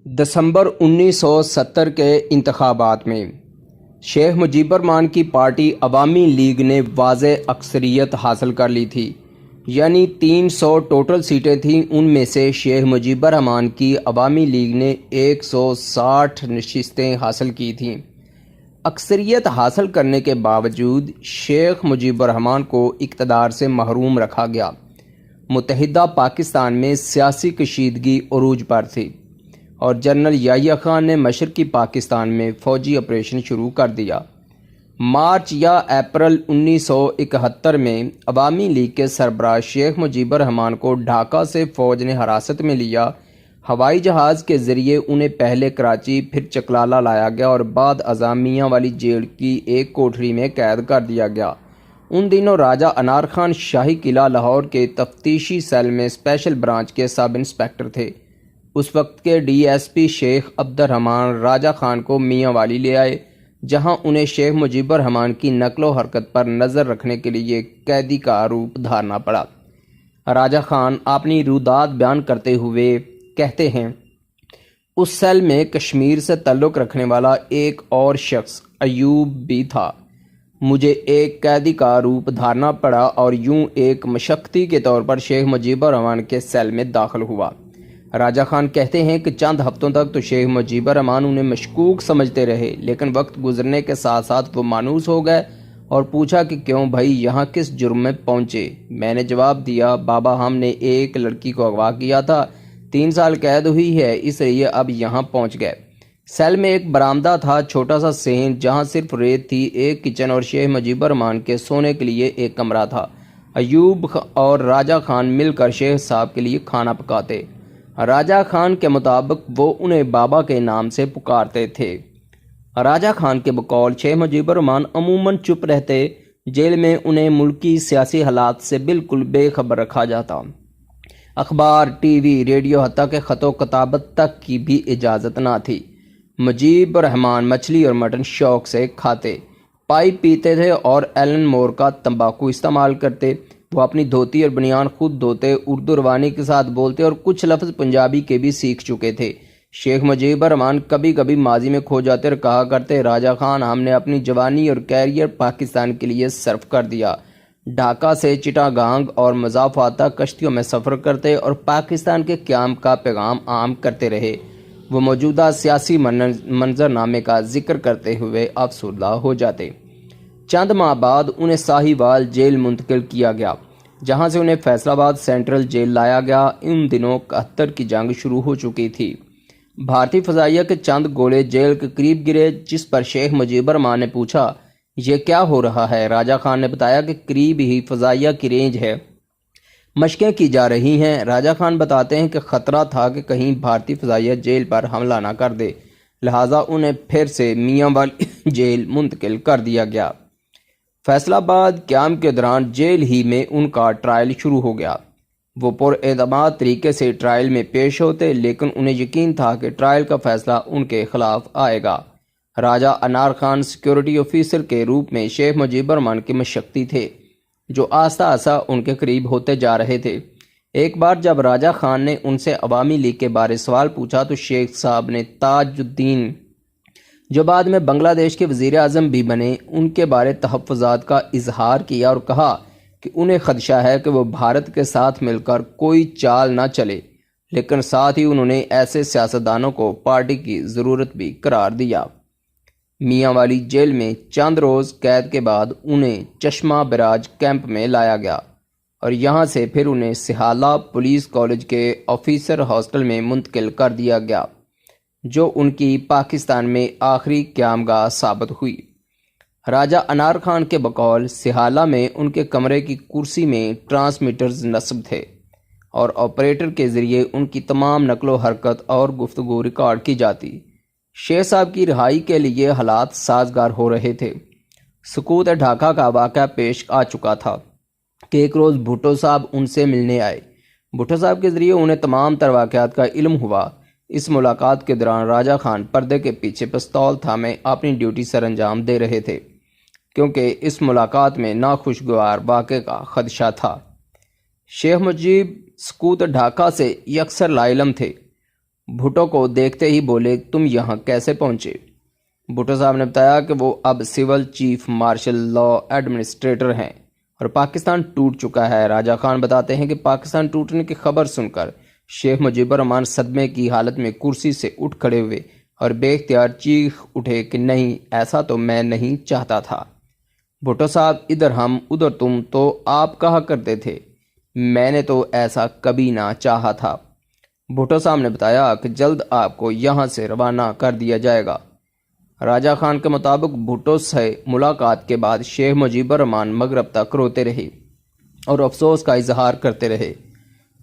دسمبر 1970 کے انتخابات میں شیخ مجیب الرحمان کی پارٹی عوامی لیگ نے واضح اکثریت حاصل کر لی تھی، یعنی 300 ٹوٹل سیٹیں تھیں۔ ان میں سے شیخ مجیب الرحمان کی عوامی لیگ نے 160 نشستیں حاصل کی تھیں۔ اکثریت حاصل کرنے کے باوجود شیخ مجیب الرحمان کو اقتدار سے محروم رکھا گیا۔ متحدہ پاکستان میں سیاسی کشیدگی عروج پر تھی اور جنرل یحییٰ خان نے مشرقی پاکستان میں فوجی آپریشن شروع کر دیا۔ مارچ یا اپریل 1971 میں عوامی لیگ کے سربراہ شیخ مجیب الرحمان کو ڈھاکہ سے فوج نے حراست میں لیا۔ ہوائی جہاز کے ذریعے انہیں پہلے کراچی پھر چکلالہ لایا گیا اور بعد ازاں میاں والی جیل کی ایک کوٹھری میں قید کر دیا گیا۔ ان دنوں راجہ انار خان شاہی قلعہ لاہور کے تفتیشی سیل میں اسپیشل برانچ کے سب انسپکٹر تھے۔ اس وقت کے ڈی ایس پی شیخ عبد الرحمان راجہ خان کو میاں والی لے آئے، جہاں انہیں شیخ مجیب الرحمان کی نقل و حرکت پر نظر رکھنے کے لیے قیدی کا روپ دھارنا پڑا۔ راجہ خان اپنی رودات بیان کرتے ہوئے کہتے ہیں، اس سیل میں کشمیر سے تعلق رکھنے والا ایک اور شخص ایوب بھی تھا۔ مجھے ایک قیدی کا روپ دھارنا پڑا اور یوں ایک مشقتی کے طور پر شیخ مجیب الرحمان کے سیل میں داخل ہوا۔ راجہ خان کہتے ہیں کہ چند ہفتوں تک تو شیخ مجیب الرحمان انہیں مشکوک سمجھتے رہے، لیکن وقت گزرنے کے ساتھ ساتھ وہ مانوس ہو گئے اور پوچھا کہ کیوں بھائی یہاں کس جرم میں پہنچے؟ میں نے جواب دیا، بابا ہم نے ایک لڑکی کو اغوا کیا تھا، 3 سال قید ہوئی ہے، اس لیے اب یہاں پہنچ گئے۔ سیل میں ایک برآمدہ تھا، چھوٹا سا صحن جہاں صرف ریت تھی، ایک کچن اور شیخ مجیب الرحمان کے سونے کے لیے ایک کمرہ تھا۔ ایوب اور راجہ خان مل کر شیخ صاحب کے لیے کھانا پکاتے۔ راجہ خان کے مطابق وہ انہیں بابا کے نام سے پکارتے تھے۔ راجہ خان کے بقول شیخ مجیب الرحمان عموماً چپ رہتے، جیل میں انہیں ملکی سیاسی حالات سے بالکل بے خبر رکھا جاتا۔ اخبار، ٹی وی، ریڈیو، حتیٰ کہ خط و کتابت تک کی بھی اجازت نہ تھی۔ مجیب الرحمان مچھلی اور مٹن شوق سے کھاتے، پائپ پیتے تھے اور ایلن مور کا تمباکو استعمال کرتے۔ وہ اپنی دھوتی اور بنیان خود دھوتے، اردو روانی کے ساتھ بولتے اور کچھ لفظ پنجابی کے بھی سیکھ چکے تھے۔ شیخ مجیب الرحمان کبھی کبھی ماضی میں کھو جاتے اور کہا کرتے، راجہ خان ہم نے اپنی جوانی اور کیریئر پاکستان کے لیے صرف کر دیا۔ ڈھاکہ سے چٹاگانگ اور مضافات تک کشتیوں میں سفر کرتے اور پاکستان کے قیام کا پیغام عام کرتے رہے۔ وہ موجودہ سیاسی منظرنامے کا ذکر کرتے ہوئے افسردہ ہو جاتے۔ چند ماہ بعد انہیں ساہیوال جیل منتقل کیا گیا، جہاں سے انہیں فیصل آباد سینٹرل جیل لایا گیا۔ ان دنوں 71 کی جنگ شروع ہو چکی تھی۔ بھارتی فضائیہ کے چند گولے جیل کے قریب گرے، جس پر شیخ مجیب الرحمان نے پوچھا، یہ کیا ہو رہا ہے؟ راجہ خان نے بتایا کہ قریب ہی فضائیہ کی رینج ہے، مشقیں کی جا رہی ہیں۔ راجہ خان بتاتے ہیں کہ خطرہ تھا کہ کہیں بھارتی فضائیہ جیل پر حملہ نہ کر دے، لہٰذا انہیں پھر سے میاں والی جیل منتقل کر دیا گیا۔ فیصل آباد قیام کے دوران جیل ہی میں ان کا ٹرائل شروع ہو گیا۔ وہ پر اعتماد طریقے سے ٹرائل میں پیش ہوتے، لیکن انہیں یقین تھا کہ ٹرائل کا فیصلہ ان کے خلاف آئے گا۔ راجہ انار خان سیکورٹی آفیسر کے روپ میں شیخ مجیب الرحمان کے مشقتی تھے، جو آہستہ آہستہ ان کے قریب ہوتے جا رہے تھے۔ ایک بار جب راجہ خان نے ان سے عوامی لیگ کے بارے سوال پوچھا تو شیخ صاحب نے تاج الدین، جو بعد میں بنگلہ دیش کے وزیر اعظم بھی بنے، ان کے بارے تحفظات کا اظہار کیا اور کہا کہ انہیں خدشہ ہے کہ وہ بھارت کے ساتھ مل کر کوئی چال نہ چلے، لیکن ساتھ ہی انہوں نے ایسے سیاستدانوں کو پارٹی کی ضرورت بھی قرار دیا۔ میاں والی جیل میں چند روز قید کے بعد انہیں چشمہ براج کیمپ میں لایا گیا اور یہاں سے پھر انہیں سہالہ پولیس کالج کے آفیسر ہاسٹل میں منتقل کر دیا گیا، جو ان کی پاکستان میں آخری قیام گاہ ثابت ہوئی۔ راجہ انار خان کے بقول سہالہ میں ان کے کمرے کی کرسی میں ٹرانسمیٹرز نصب تھے اور آپریٹر کے ذریعے ان کی تمام نقل و حرکت اور گفتگو ریکارڈ کی جاتی۔ شیخ صاحب کی رہائی کے لیے حالات سازگار ہو رہے تھے۔ سقوط ڈھاکہ کا واقعہ پیش آ چکا تھا کہ ایک روز بھٹو صاحب ان سے ملنے آئے۔ بھٹو صاحب کے ذریعے انہیں تمام تر واقعات کا علم ہوا۔ اس ملاقات کے دوران راجہ خان پردے کے پیچھے پستول تھامے اپنی ڈیوٹی سر انجام دے رہے تھے، کیونکہ اس ملاقات میں ناخوشگوار واقعے کا خدشہ تھا۔ شیخ مجیب سقوط ڈھاکہ سے یکسر لا علم تھے۔ بھٹو کو دیکھتے ہی بولے تم یہاں کیسے پہنچے؟ بھٹو صاحب نے بتایا کہ وہ اب civil chief martial law administrator ہیں اور پاکستان ٹوٹ چکا ہے۔ راجہ خان بتاتے ہیں کہ پاکستان ٹوٹنے کی خبر سن کر شیخ مجیب الرحمان صدمے کی حالت میں کرسی سے اٹھ کھڑے ہوئے اور بے اختیار چیخ اٹھے کہ نہیں، ایسا تو میں نہیں چاہتا تھا۔ بھٹو صاحب ادھر ہم ادھر تم تو آپ کہا کرتے تھے، میں نے تو ایسا کبھی نہ چاہا تھا۔ بھٹو صاحب نے بتایا کہ جلد آپ کو یہاں سے روانہ کر دیا جائے گا۔ راجہ خان کے مطابق بھٹو سے ملاقات کے بعد شیخ مجیب الرحمان مغرب تک روتے رہے اور افسوس کا اظہار کرتے رہے۔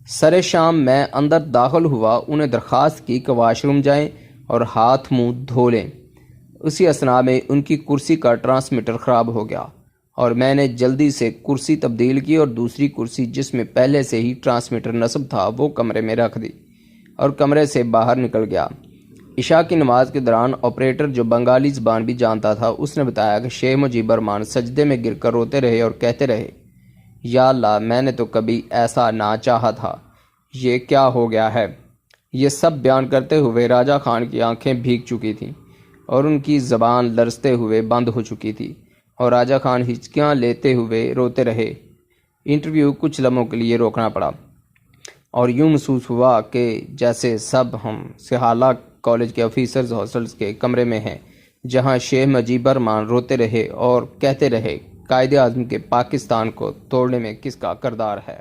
سر شام میں اندر داخل ہوا، انہیں درخواست کی کہ واش روم جائیں اور ہاتھ منہ دھو لیں۔ اسی اثناء میں ان کی کرسی کا ٹرانسمیٹر خراب ہو گیا اور میں نے جلدی سے کرسی تبدیل کی اور دوسری کرسی جس میں پہلے سے ہی ٹرانسمیٹر نصب تھا وہ کمرے میں رکھ دی اور کمرے سے باہر نکل گیا۔ عشاء کی نماز کے دوران آپریٹر جو بنگالی زبان بھی جانتا تھا اس نے بتایا کہ شیخ مجیب الرحمان سجدے میں گر کر روتے رہے اور کہتے رہے، یا اللہ، میں نے تو کبھی ایسا نہ چاہا تھا، یہ کیا ہو گیا ہے؟ یہ سب بیان کرتے ہوئے راجہ خان کی آنکھیں بھیگ چکی تھیں اور ان کی زبان لرزتے ہوئے بند ہو چکی تھی اور راجہ خان ہچکیاں لیتے ہوئے روتے رہے۔ انٹرویو کچھ لمحوں کے لیے روکنا پڑا اور یوں محسوس ہوا کہ جیسے سب ہم سہالہ کالج کے آفیسرز ہاسٹلز کے کمرے میں ہیں جہاں شیخ مجیب الرحمان روتے رہے اور کہتے رہے، قائد اعظم کے پاکستان کو توڑنے میں کس کا کردار ہے؟